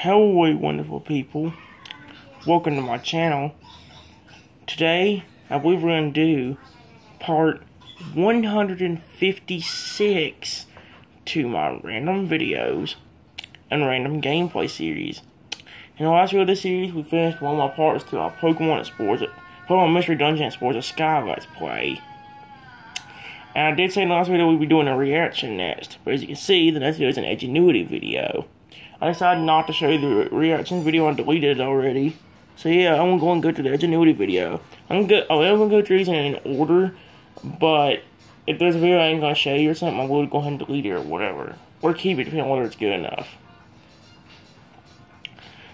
Hello, wonderful people. Welcome to my channel. Today, I believe we're going to do part 156 to my random videos and random gameplay series. In the last video of this series, we finished one of my parts to our Pokemon Mystery Dungeon Explorers, a Sky Let's Play. And I did say in the last video we'd be doing a reaction next, but as you can see, the next video is an Edgenuity video. I decided not to show you the reaction video and deleted it already. So yeah, I'm going to go through the Edgenuity video. I'm going to go through these in order, but if there's a video I ain't going to show you or something, I will go ahead and delete it or whatever. Or keep it, depending on whether it's good enough.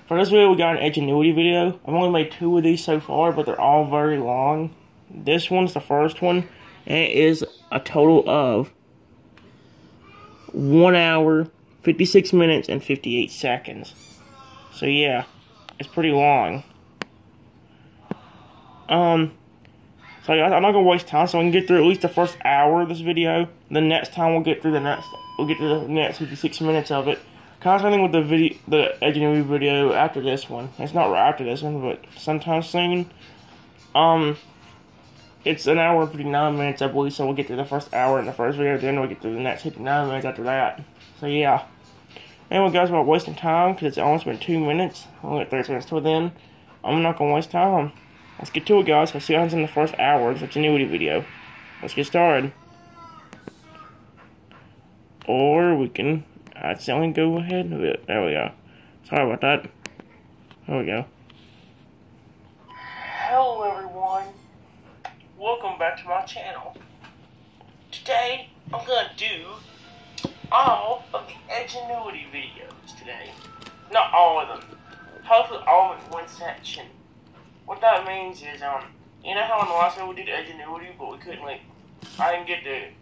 For this video, we got an Edgenuity video. I've only made 2 of these so far, but they're all very long. This one's the first one, and it is a total of 1 hour, 56 minutes, and 58 seconds. So yeah, it's pretty long. So yeah, I'm not gonna waste time, so we can get through at least the first hour of this video. The next time we'll get through the next 56 minutes of it. Kind of something with the Edgenuity video after this one. It's not right after this one, but sometime soon. It's an hour and 59 minutes, I believe, so we'll get through the first hour in the first video, then we'll get through the next 59 minutes after that. So yeah. Anyway, guys, without wasting time, because it's almost been 2 minutes, only got 30 seconds till then, I'm not going to waste time. Let's get to it, guys. Let's see what happens in the first hour of the Edgenuity video. Let's get started. Or we can accidentally go ahead with it. There we go. Sorry about that. There we go. Hello, everyone. Welcome back to my channel. Today, I'm going to do all of the Edgenuity videos today. Not all of them. Hopefully all of them in one section. What that means is, you know how in the last video we did Edgenuity, but we couldn't, I didn't get to,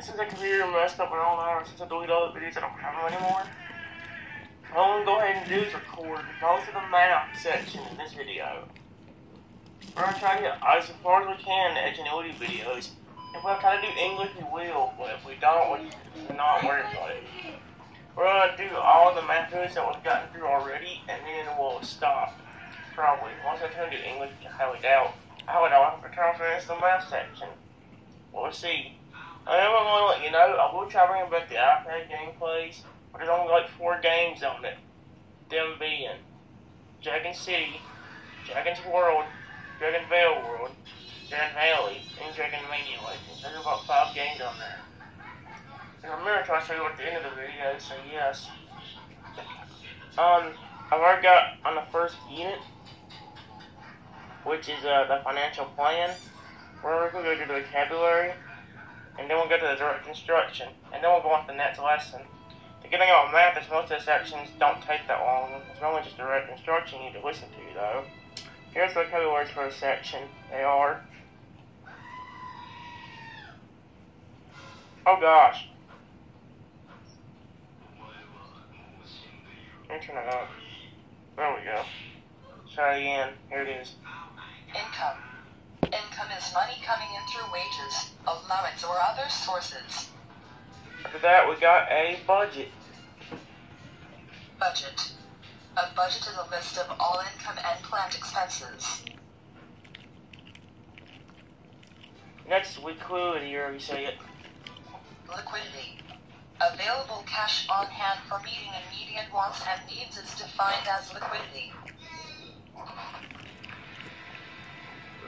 since the computer messed up and all that, or since I deleted all the videos, I don't have them anymore. What I'm going to go ahead and do is record most of the map section in this video. We're going to try to get as far as we can in the Edgenuity videos. If we have time to do English, we will, but if we don't, we're not worried about it. We're going to do all the map videos that we've gotten through already, and then we'll stop. Probably. Once I turn to English, which I highly doubt, I have to turn finish the map section. We'll see. I am going to let you know, I will try bringing back the iPad gameplays, but there's only 4 games on it. Them being Dragon City, Dragon's World, Dragon Vale World, Dragon Valley, and Dragon Mania Legends. There's about 5 games on there. And I'm going to try to show you at the end of the video, so yes. I've already got on the first unit, which is the financial plan. We're going to go to the vocabulary, and then we'll go to the direct instruction, and then we'll go on to the next lesson. The good thing about math is most of the sections don't take that long. It's normally just direct instruction you need to listen to, though. Here's the vocabulary for the section. They are... Oh gosh. Let me turn it up. There we go. Try it again. Here it is. Income. Income is money coming in through wages, allowance, or other sources. After that, we got a budget. Budget. A budget is a list of all income and planned expenses. Next, liquidity, or you say it. Liquidity. Available cash on hand for meeting immediate wants and needs is defined as liquidity.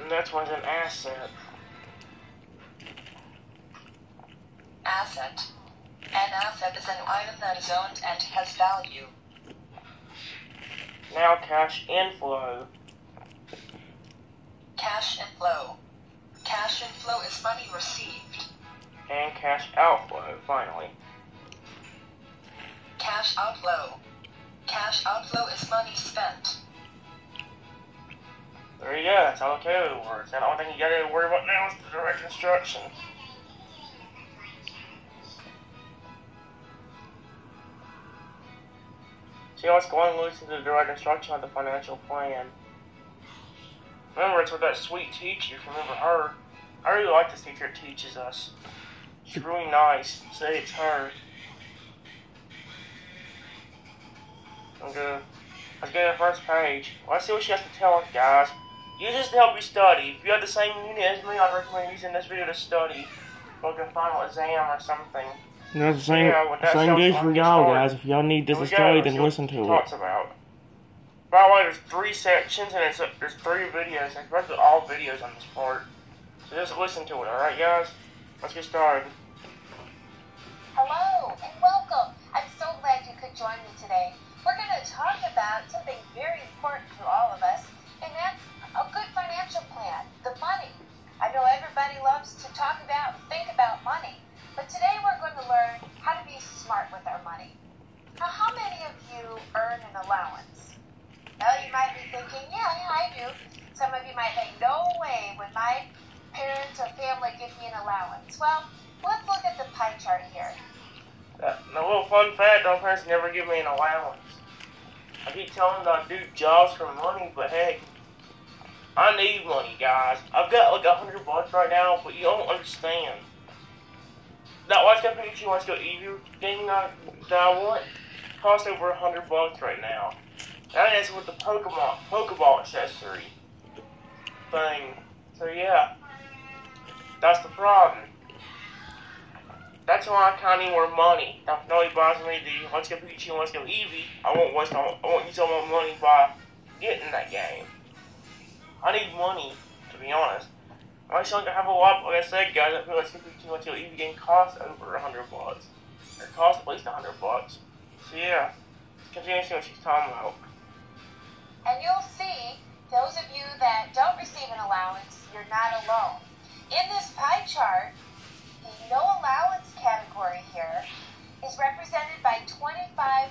Next one's an asset. Asset. An asset is an item that is owned and has value. Now cash inflow. Cash inflow. Cash inflow is money received. And cash outflow, finally. Cash outflow. Cash outflow is money spent. There you go, that's how the code works. And the only thing you gotta worry about now is the direct instruction. See how it's going loose into the direct instruction of the financial plan. Remember, it's with that sweet teacher, if you remember her. I really like this teacher that teaches us. She's really nice. Say it's her. Let's go to the first page. Let's see what she has to tell us, guys. Use this to help you study. If you have the same unit as me, I'd recommend using this video to study for like a final exam or something. That's the same goes for y'all, guys. If y'all need this to study, then listen to it. Talks about. By the way, there's 3 sections and there's 3 videos. There's basically all videos on this part. So just listen to it, alright, guys? Let's get started. Hello and welcome. I'm so glad you could join me today. We're going to talk about something very important to all of us, and that's a good financial plan, the money. I know everybody loves to talk about, think about money, but today we're going to learn how to be smart with our money. Now, how many of you earn an allowance? Well, you might be thinking, yeah, I do. Some of you might think, no way would my parents or family give me an allowance. Well, let's look at the pie chart here. A little fun fact, my parents never give me an allowance. I keep telling them I do jobs for money, but hey, I need money, guys. I've got like $100 right now, but you don't understand. That Let's Go Pikachu, Let's Go Eevee game that I want costs over $100 right now. And that's with the Pokeball accessory thing. So yeah, that's the problem. That's why I kind of need more money. Now, if nobody buys me the Let's Go Pikachu and Let's Go Eevee, I won't use all my money by getting that game. I need money, to be honest. I still have a lot, like I said, guys, I feel Let's Go Pikachu and Let's Go Eevee game costs over $100. It costs at least $100. So yeah, continue to see what she's talking about. And you'll see, those of you that don't receive an allowance, you're not alone. In this pie chart, the no allowance category here is represented by 25%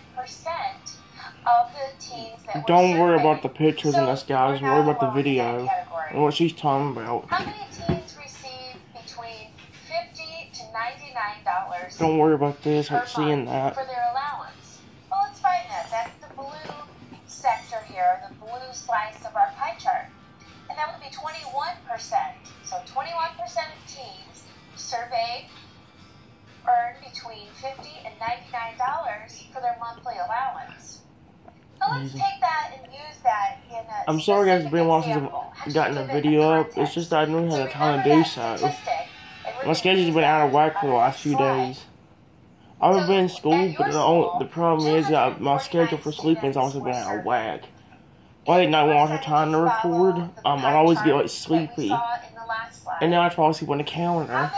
of the teens that were Don't worry surveyed. about the pictures and us, guys. Worry about the video and what she's talking about. How many teens receive between $50 to $99 Don't worry about this. per I'm seeing month that. for their allowance? Well, let's find that. That's the blue sector here, the blue slice of our pie chart. And that would be 21%. So 21% of teens surveyed earn between $50 and $99 for their monthly allowance. Now let's take that and use that in a I'm sorry, guys. It's been a while since example. I've gotten a video up. It's just that I didn't have the time to do so. My schedule's been out of whack for the last few days. I haven't been in school, but the problem is that my schedule for sleeping's also been out of whack. Late at night when I have time to record, I'd always get like sleepy, and then I'd fall asleep on the calendar,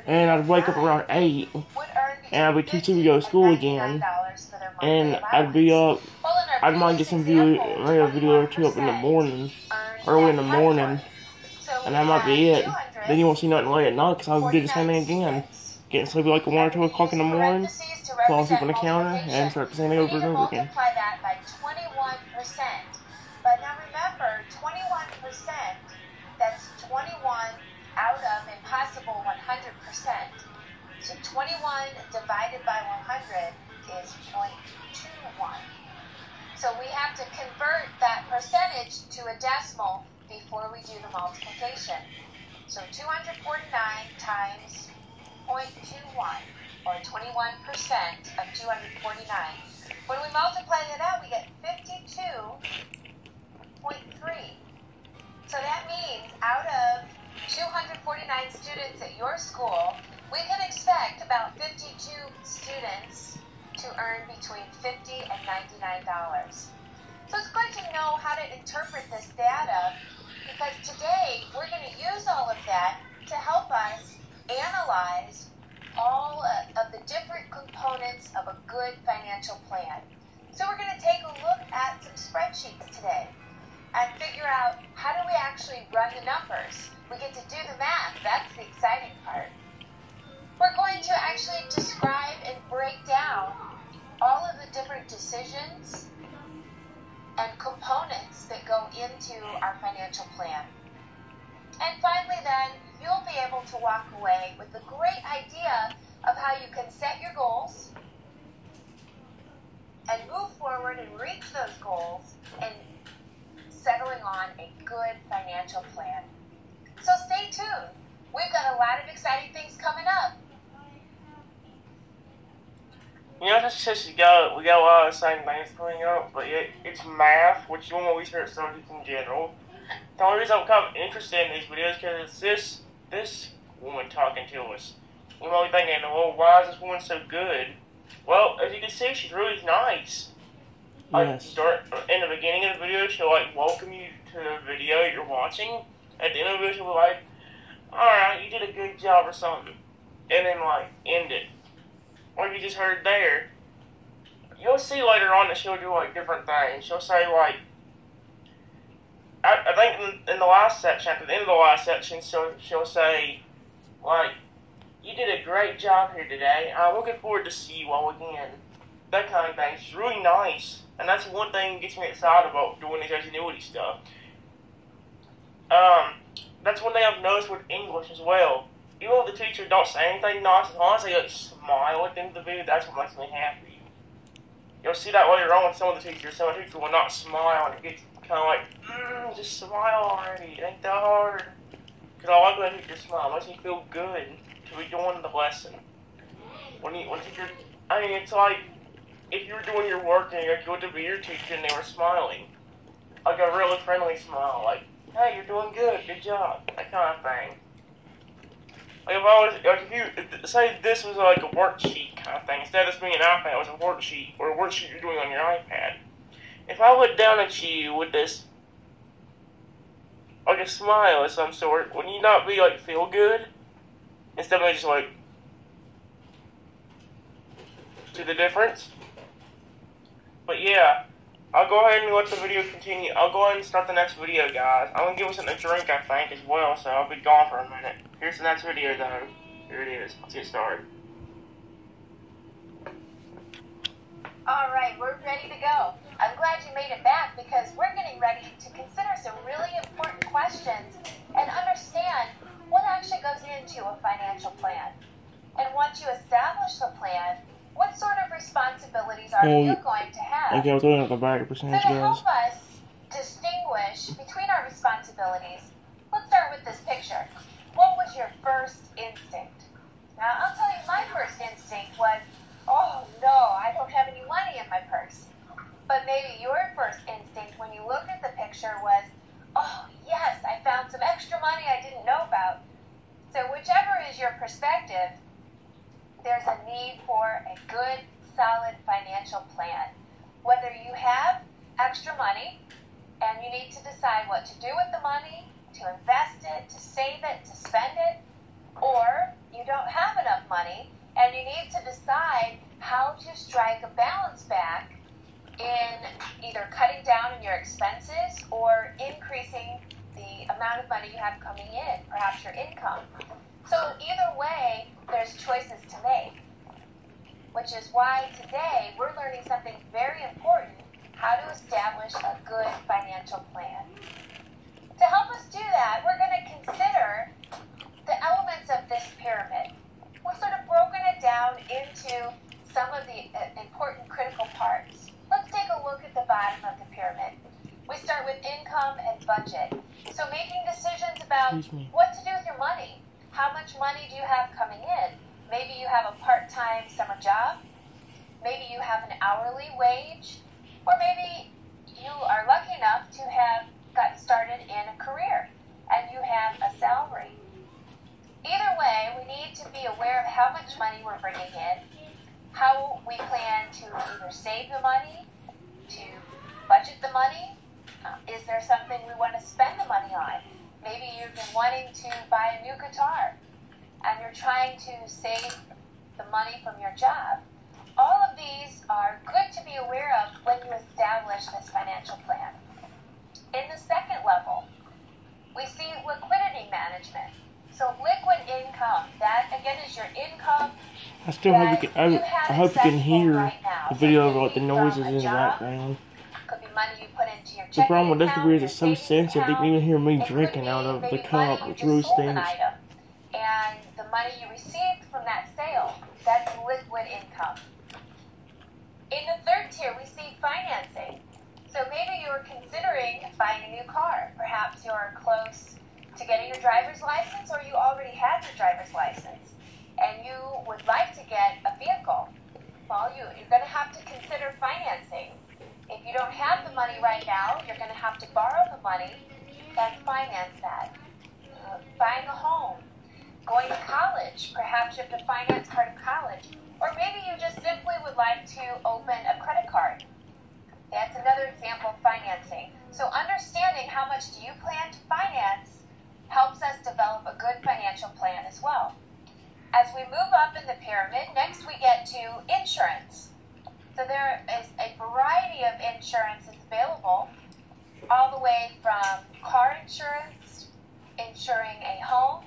and I'd wake up around 8, and I'd be too sleepy to go to school again, and I'd be up. I might get maybe a video or 2 up in the morning, early in the morning, and that might be it. Then you won't see nothing late at night because I'll do the same thing again. Getting sleepy like 1 or 2 o'clock in the morning, fall asleep on the counter, and start the same thing over and over again. Multiply that by 21%. But now remember, 21%, that's 21 out of impossible 100%. So 21 divided by 100 is 0.21. So we have to convert that percentage to a decimal before we do the multiplication. So 249 times 0.21, or 21% of 249. When we multiply that out, we get 52.3. So that means out of 249 students at your school, we can expect about 52 students to earn between $50 and $99. So it's good to know how to interpret this data, because today we're going to use all of that to help us analyze all of the different components of a good financial plan. So we're going to take a look at some spreadsheets today and figure out how do we actually run the numbers. We get to do the math. That's the exciting part. We're going to actually describe and break down all of the different decisions and components that go into our financial plan. And finally then, you'll be able to walk away with a great idea of how you can set your goals and move forward and reach those goals and settling on a good financial plan. So stay tuned. We've got a lot of exciting things coming up. You know, we got a lot of the same things coming up, but it's math, which is one of my research subjects in general. The only reason I'm kind of interested in these videos is because it's this woman talking to us. You might be thinking, well, why is this woman so good? Well, as you can see, she's really nice. Yes. In the beginning of the video, she'll welcome you to the video you're watching. At the end of the video, she'll be like, alright, you did a good job or something. And then end it. Like you just heard there. You'll see later on that she'll do different things. She'll say I think in the last section, at the end of the last section, she'll say, you did a great job here today. I'm looking forward to see you all again. That kind of thing. She's really nice. And that's one thing that gets me excited about doing this ingenuity stuff. That's one thing I've noticed with English as well. Even if the teacher don't say anything nice, as long as they smile at the end of the video, that's what makes me happy. You'll see that later on with some of the teachers. Some of the teachers will not smile, and it gets kind of just smile already. It ain't that hard. Because I like when a teacher smile. It makes me feel good to be doing the lesson. When teacher, it's like if you were doing your work and you go to be your teacher and they were smiling. Like a really friendly smile, hey, you're doing good, good job, that kind of thing. If you say this was a worksheet kind of thing, instead of this being an iPad, it was a worksheet, or a worksheet you're doing on your iPad. If I looked down at you with this, a smile of some sort, would you not be feel good? Instead of just see the difference? But yeah, I'll go ahead and let the video continue. I'll go ahead and start the next video, guys. I'm gonna give us something to drink, I think, as well, so I'll be gone for a minute. Here's the next video, though. Here it is. Let's get started. Alright, we're ready to go. I'm glad you made it back because we're getting ready to consider some really important questions and understand what actually goes into a financial plan. And once you establish the plan, what sort of responsibilities are you going to have? Okay, I was looking at the back percentage, so to guys. help us distinguish between our responsibilities, let's start with this picture. What was your first instinct? Now, I'll tell you, my first instinct was, oh no, I don't have any money in my purse. But maybe your first instinct when you looked at the picture was, oh yes, I found some extra money I didn't know about. So whichever is your perspective, there's a need for a good, solid financial plan. Whether you have extra money and you need to decide what to do with the money, to invest it, to save it, to spend it, or you don't have enough money and you need to decide how to strike a balance back in either cutting down on your expenses or increasing the amount of money you have coming in, perhaps your income. So either way, there's choices to make, which is why today we're learning something very important, how to establish a good financial plan. To help us do that, we're going to consider the elements of this pyramid. We've sort of broken it down into some of the important critical parts. Let's take a look at the bottom of the pyramid. We start with income and budget. So making decisions about what to do with your money. How much money do you have coming in? Maybe you have a part-time summer job. Maybe you have an hourly wage. Or maybe you are lucky enough to have gotten started in a career and you have a salary. Either way, we need to be aware of how much money we're bringing in, how we plan to either save the money, to budget the money. Is there something we want to spend the money on? Maybe you've been wanting to buy a new guitar and you're trying to save the money from your job. All of these are good to be aware of when you establish this financial plan. In the second level, we see liquidity management. So liquid income, that again is your income. I still hope you can, I hope you can hear the video about the noises in the background. Could be money you put into your The problem with this account, video is it's so sensitive, you can even hear me drinking out of the cup, which really stinks. And the money you received from that sale, that's liquid income. In the third tier, we see financing. So maybe you're considering buying a new car. Perhaps you're close to getting your driver's license, or you already have your driver's license, and you would like to get a vehicle. Well, you're going to have to consider financing. If you don't have the money right now, you're going to have to borrow the money and finance that. Buying a home, going to college, perhaps you have to finance part of college, or maybe you just simply would like to open a credit card. That's another example of financing. So understanding how much do you plan to finance helps us develop a good financial plan as well. As we move up in the pyramid, next we get to insurance. So there is a variety of insurances available, all the way from car insurance, insuring a home,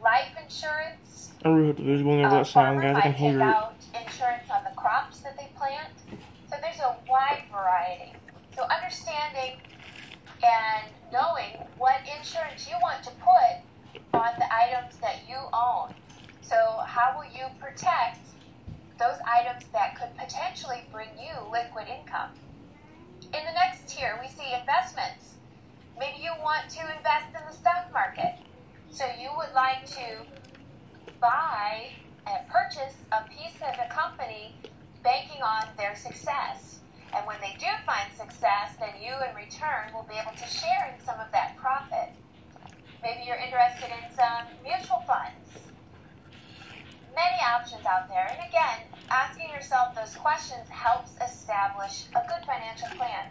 life insurance. I really hope the video's going over that sound, guys. I can hear it. Out insurance on the crops that they plant. So there's a wide variety. So understanding and knowing what insurance you want to put on the items that you own. So how will you protect those items that could potentially bring you liquid income? In the next tier, we see investments. Maybe you want to invest in the stock market. So you would like to buy and purchase a piece of a company banking on their success. And when they do find success, then you in return will be able to share in some of that profit. Maybe you're interested in some mutual funds. Many options out there. And again, asking yourself those questions helps establish a good financial plan.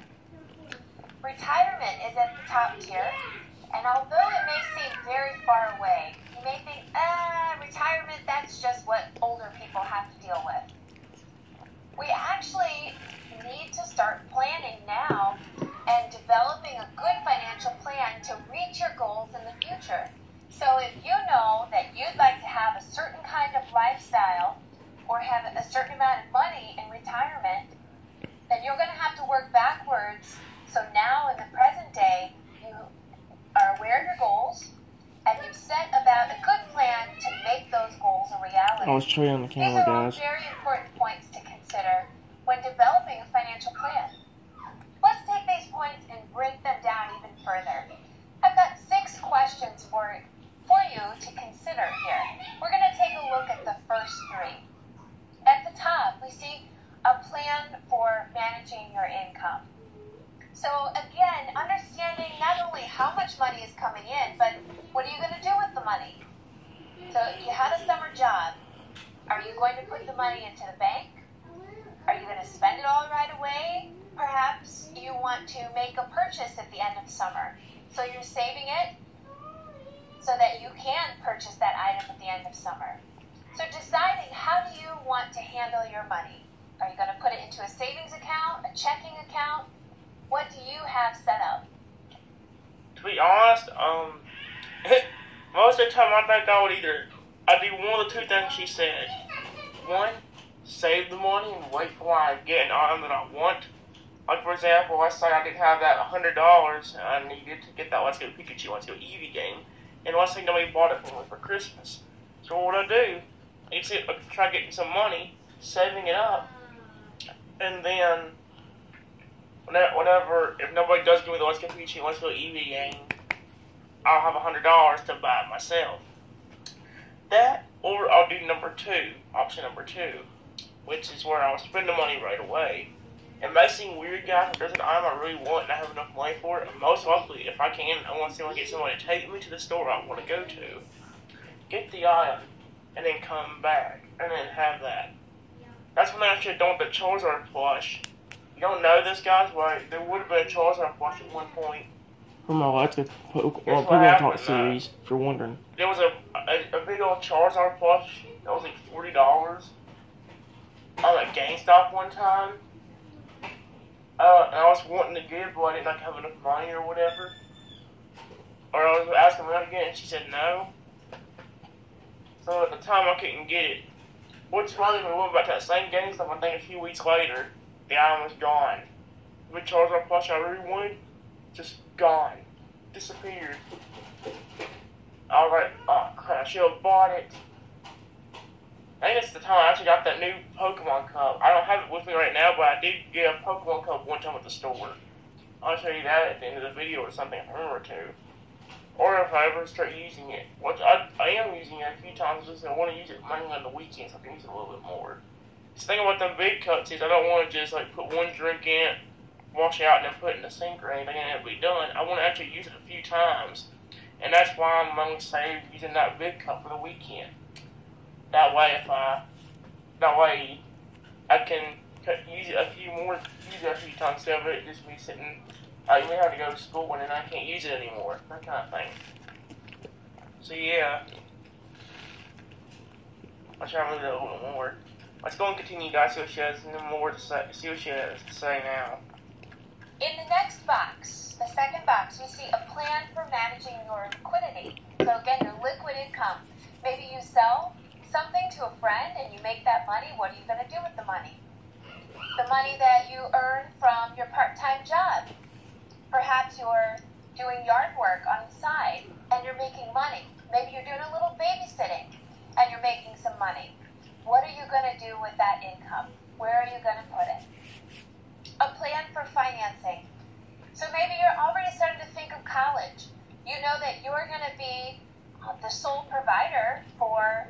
Retirement is at the top tier. And although it may seem very far away, you may think, retirement, that's just what older people have to deal with. We actually need to start planning now and developing a good financial plan to reach your goals in the future. So if you know that you'd like to have a certain kind of lifestyle or have a certain amount of money in retirement, then you're going to have to work backwards. So now in the present day, you are aware of your goals and you've set about a good plan to make those goals a reality. I'll show you on the camera, These are all guys. very important points to consider when developing a financial plan. Let's take these points and break them down even further. I've got 6 questions for you to consider here. We're going to take a look at the first 3. At the top, we see a plan for managing your income. So again, understanding not only how much money is coming in, but what are you going to do with the money? So you had a summer job. Are you going to put the money into the bank? Are you going to spend it all right away? Perhaps you want to make a purchase at the end of summer. So you're saving it so that you can purchase that item at the end of summer. So deciding how do you want to handle your money? Are you going to put it into a savings account, a checking account? What do you have set up? To be honest, most of the time I think I'd do one of the 2 things she said. 1, save the money and wait for when I get an item that I want. Like for example, let's say I didn't have that $100 and I needed to get that Let's Go Pikachu, Let's Go Eevee game. And let's say nobody bought it for me for Christmas. So what would I do? I'd try getting some money, saving it up, and then whenever, if nobody does give me the Let's Go Pikachu, Let's Go Eevee game, I'll have $100 to buy it myself. That, or I'll do option number 2, which is where I'll spend the money right away. It may seem weird, guys, if there's an item I really want and I have enough money for it, and most likely, if I can, I want to get somebody to take me to the store I want to go to, get the item, and then come back, and then have that. That's when I should have done the Charizard plush. You don't know this, guys, but there would have been a Charizard plush at one point. From my Let's Go Pokemon Talk series, if you're wondering. There was a big old Charizard plush that was like $40 on a GameStop one time. And I was wanting to get it, but I didn't have enough money or whatever. Or I was asking her to get it, and she said no. So at the time, I couldn't get it. What's funny, we went back to that same GameStop, I think a few weeks later, the item was gone. The Charizard plush I really wanted, just gone. Disappeared. I was like, oh crap, I should have bought it. I think it's the time I actually got that new Pokemon Cup. I don't have it with me right now, but I did get a Pokemon Cup one time at the store. I'll show you that at the end of the video or something if I remember to. Or if I ever start using it. Which I am using it a few times, just I want to use it mainly on the weekends so I can use it a little bit more. The thing about them big cups is I don't want to just like put one drink in it, wash it out, and then put it in the sink or anything, and it'll be done. I want to actually use it a few times, and that's why I'm going to save using that big cup for the weekend. That way, I can use it a few times instead of it just me sitting. I may have to go to school and then I can't use it anymore. That kind of thing. So yeah, I'll try to move that a little more. Let's go and continue, guys. See what she has more to say. See what she has to say now. In the next box, the second box, we see a plan for managing your liquidity. So again, your liquid income. Maybe you sell something to a friend and you make that money. What are you going to do with the money? The money that you earn from your part-time job. Perhaps you're doing yard work on the side and you're making money. Maybe you're doing a little babysitting and you're making some money. What are you going to do with that income? Where are you going to put it? A plan for financing. So maybe you're already starting to think of college. You know that you're going to be the sole provider for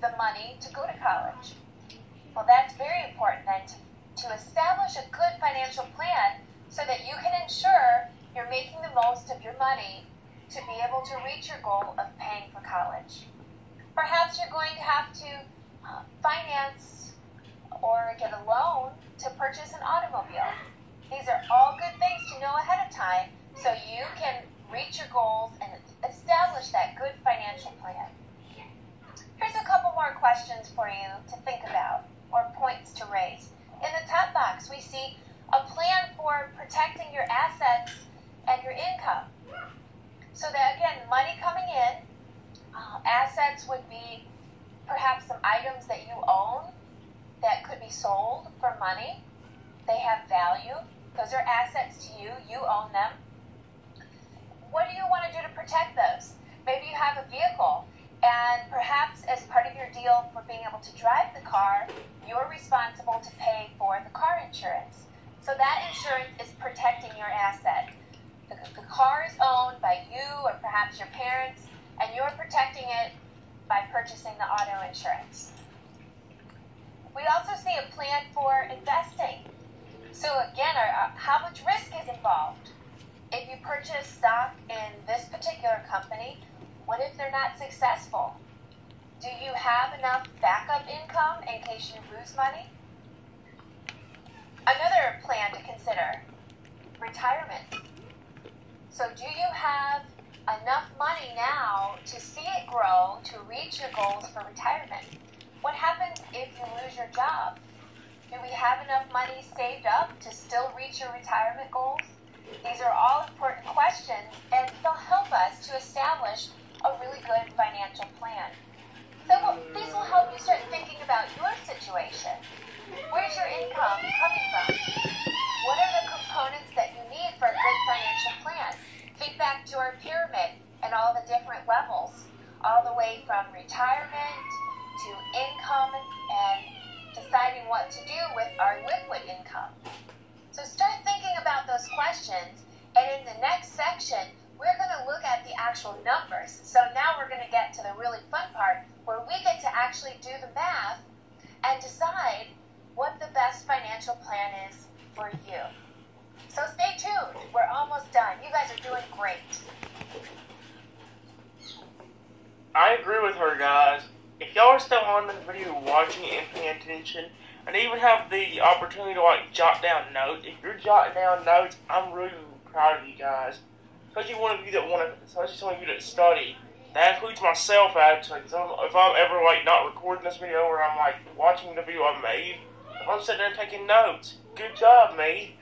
the money to go to college. Well, that's very important then to establish a good financial plan so that you can ensure you're making the most of your money to be able to reach your goal of paying for college. Perhaps you're going to have to finance or get a loan to purchase an automobile. These are all good things to know ahead of time so you can reach your goals and establish that good financial plan. Here's a couple more questions for you to think about or points to raise. In the top box, we see a plan for protecting your assets and your income. So that, again, money coming in, assets would be perhaps some items that you own that could be sold for money. They have value. Those are assets to you. You own them. What do you want to do to protect those? Maybe you have a vehicle, and perhaps as part of your deal for being able to drive the car, you're responsible to pay for the car insurance. So that insurance is protecting your asset. The car is owned by you or perhaps your parents, and you're protecting it by purchasing the auto insurance. We also see a plan for investing. So again, how much risk is involved? If you purchase stock in this particular company, what if they're not successful? Do you have enough backup income in case you lose money? Another plan to consider, retirement. So do you have enough money now to see it grow to reach your goals for retirement? What happens if you lose your job? Do we have enough money saved up to still reach your retirement goals? These are all important questions, and they'll help us to establish a really good financial plan. So these will help you start thinking about your situation. Where's your income coming from? What are the components that you need for a good financial plan? Think back to our pyramid and all the different levels, all the way from retirement to income and deciding what to do with our liquid income. So start thinking about those questions, and in the next section, we're going to look at the actual numbers. So now we're going to get to the really fun part where we get to actually do the math and decide what the best financial plan is for you. So stay tuned. We're almost done. You guys are doing great. I agree with her, guys. If y'all are still on this video watching it and paying attention, and even have the opportunity to jot down notes, if you're jotting down notes, I'm really proud of you guys. Especially some of you that study. That includes myself, actually. If I'm ever not recording this video or I'm watching the video I made, if I'm sitting there taking notes, good job, me.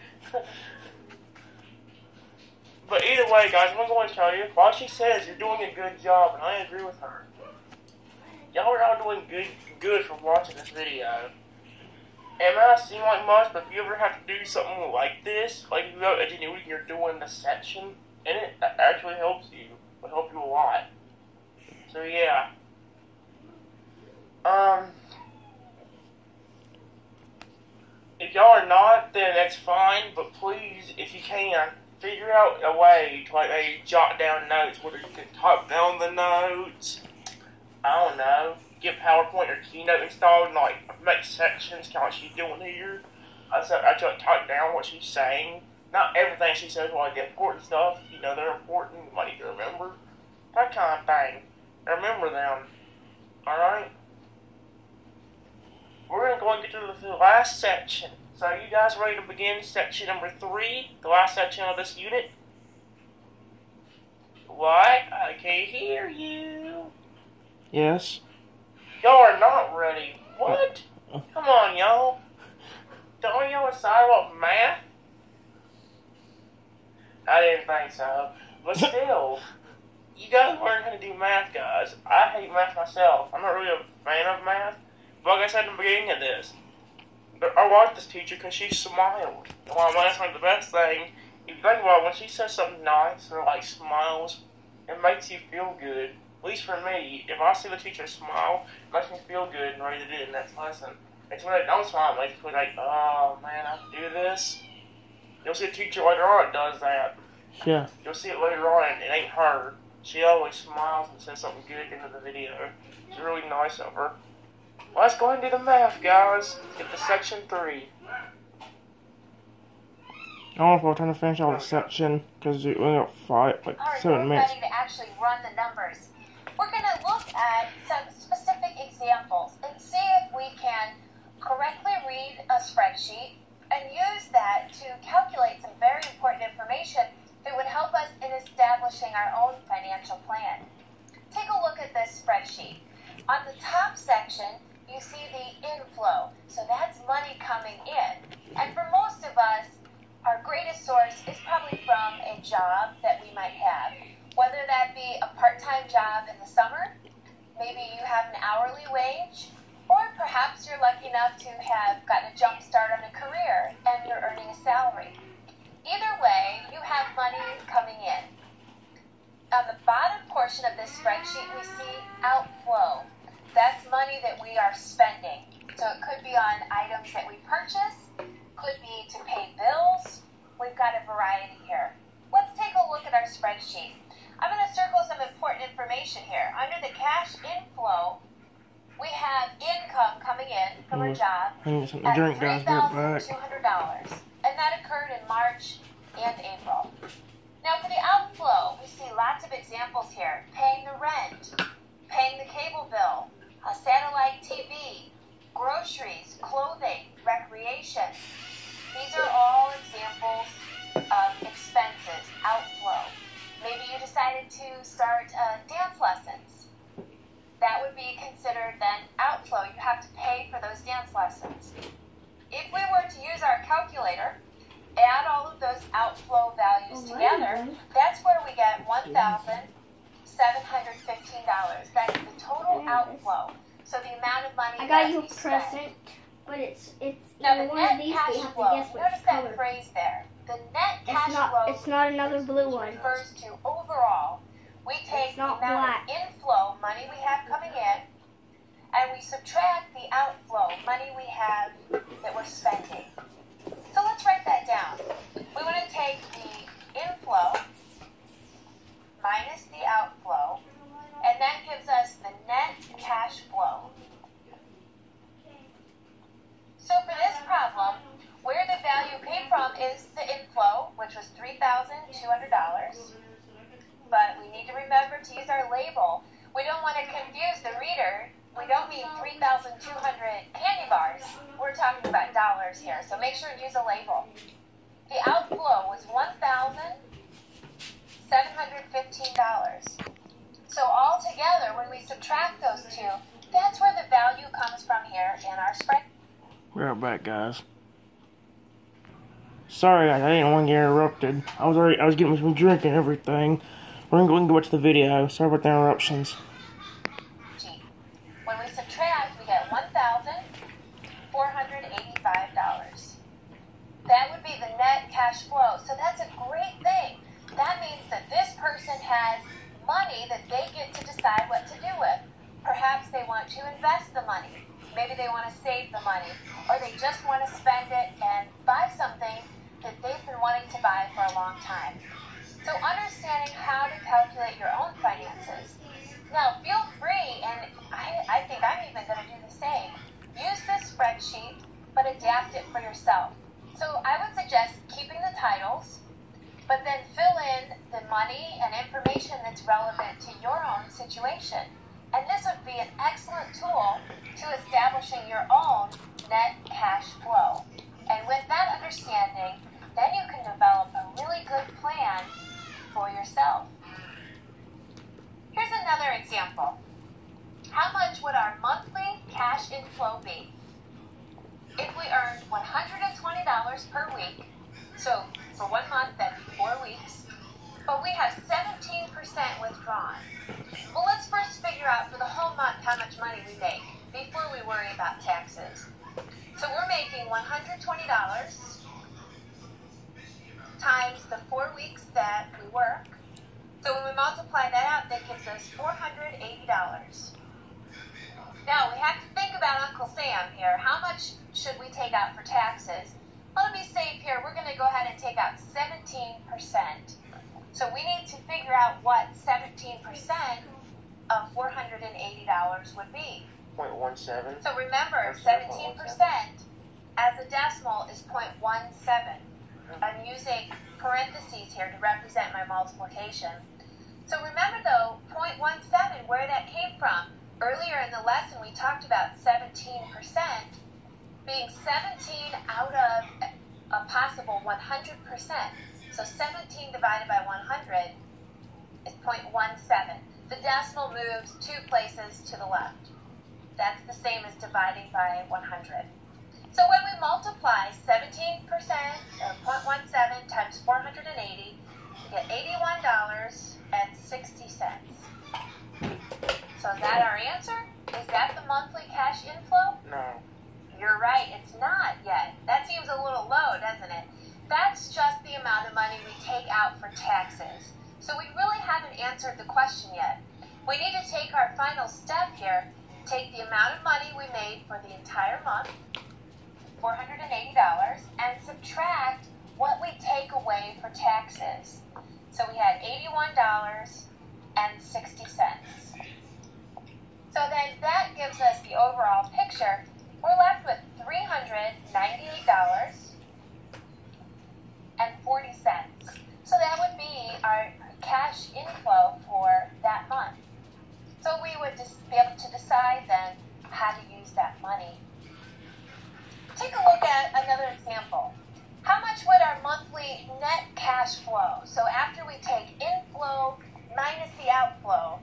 But either way, guys, I'm going to tell you, while she says you're doing a good job, and I agree with her. Y'all are all doing good for watching this video. It might not seem like much, but if you ever have to do something like this, like if you have Ingenuity and you're doing the section, and it actually helps you. It will help you a lot. So yeah. If y'all are not, then that's fine, but please, if you can, figure out a way to maybe jot down notes, whether you can type down the notes, I don't know, get PowerPoint or Keynote installed and like make sections, kind of like she's doing here. I try to type down what she's saying. Not everything she says, but like the important stuff. You know, they're important. You might need to remember that kind of thing. Remember them. All right. We're gonna go and get to the last section. So, are you guys ready to begin section number 3, the last section of this unit? What? I can't hear you. Yes. Y'all are not ready. What? Come on, y'all. Don't y'all excited about math? I didn't think so. But still, you guys learn how to do math, guys. I hate math myself. I'm not really a fan of math. But like I said in the beginning of this, I like this teacher because she smiled. Well, that's like the best thing. If you think about it, when she says something nice or like smiles, it makes you feel good. At least for me, if I see the teacher smile, it makes me feel good and ready to do the next lesson. It's when I don't smile, it makes me feel like, oh man, I have to do this. You'll see a teacher later on that does that. Yeah. You'll see it later on, and it ain't her. She always smiles and says something good at the end of the video. It's really nice of her. Let's go and do the math, guys. Get to section 3. I don't know if I'll try to finish all the section, because we only got 7 minutes. Ready to actually run the numbers. We're going to look at some specific examples and see if we can correctly read a spreadsheet and use that to calculate some very important information that would help us in establishing our own financial plan. Take a look at this spreadsheet. On the top section, you see the inflow. So that's money coming in. And for most of us, our greatest source is probably from a job that we might have. Whether that be a part-time job in the summer, maybe you have an hourly wage, or perhaps you're lucky enough to have gotten a jump start on a career and you're earning a salary. Either way, you have money coming in. On the bottom portion of this spreadsheet, we see outflow. That's money that we are spending. So it could be on items that we purchase, could be to pay bills. We've got a variety here. Let's take a look at our spreadsheet. I'm going to circle some important information here. Under the cash inflow, we have income coming in from a job at $3,200, and that occurred in March and April. Now for the outflow, we see lots of examples here. Paying the rent, paying the cable bill, a satellite TV, groceries, clothing, recreation. These are all examples of expenses, outflow. Maybe you decided to start dance lessons. That would be considered then outflow. You have to pay for those dance lessons. If we were to use our calculator, add all of those outflow values together, that's where we get $1,715. That's the total outflow. So the amount of money that we spent. But it's now the one net of these, cash we have flow. to guess which Notice color. that phrase there. The net cash flow. It's not another blue one. Refers to overall. We take the amount black. of inflow money we have coming in, and we subtract the outflow money we have that we're spending. So let's write that down. We want to take the inflow minus the outflow, and that gives us the net cash flow. So for this problem, where the value came from is the inflow, which was $3,200. But we need to remember to use our label. We don't want to confuse the reader. We don't mean 3,200 candy bars. We're talking about dollars here, so make sure to use a label. The outflow was $1,715. So altogether, when we subtract those two, that's where the value comes from here in our spreadsheet. We're right back, guys. Sorry, guys, I didn't want to get interrupted. I was getting some drink and everything. We're going to go back to the video. Sorry about the interruptions. When we subtract, we get $1,485. That would be the net cash flow. So that's a great thing. That means that this person has money that they get to decide what to do with. Perhaps they want to invest the money. Maybe they want to save the money. Or they just want to spend it and buy something that they've been wanting to buy for a long time. So understanding how to calculate your own finances. Now, feel free and I think I'm even going to do the same. Use this spreadsheet, but adapt it for yourself. So I would suggest keeping the titles, but then fill in the money and information that's relevant to your own situation. And this would be an excellent tool to establishing your own net cash flow. And with that understanding, then you can develop a really good plan for yourself. Here's another example. How much would our monthly cash inflow be if we earned $120 per week? So for 1 month, that'd be 4 weeks. But we have 17% withdrawn. Well, let's first figure out for the whole month how much money we make before we worry about taxes. So we're making $120 times the 4 weeks that we work. So when we multiply that out, that gives us $480. Now, we have to think about Uncle Sam here. How much should we take out for taxes? Well, to be safe here, we're going to go ahead and take out 17%. So we need to figure out what 17% of $480 would be. 0.17. So remember, 17% as a decimal is 0.17. I'm using parentheses here to represent my multiplication. So remember though, 0.17, where that came from. Earlier in the lesson, we talked about 17% being 17 out of a possible 100%. So 17 divided by 100 is 0.17. The decimal moves 2 places to the left. That's the same as dividing by 100. So when we multiply 17% or 0.17 times 480, we get $81.60. So is that our answer? Is that the monthly cash inflow? No. You're right, it's not yet. That seems a little low, doesn't it? That's just the amount of money we take out for taxes. So we really haven't answered the question yet. We need to take our final step here, take the amount of money we made for the entire month, $480, and subtract what we take away for taxes. So we had $81.60. So then that gives us the overall picture. We're left with $398.40. So that would be our cash inflow for that month. So we would just be able to decide then how to use that money. Take a look at another example. How much would our monthly net cash flow? So after we take inflow minus the outflow.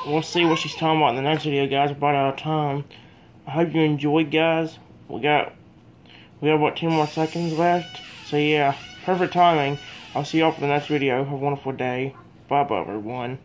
We'll see what she's talking about in the next video, guys. We're about out of time. I hope you enjoyed, guys. We got about 10 more seconds left. So yeah, perfect timing. I'll see y'all for the next video. Have a wonderful day. Bye-bye, everyone.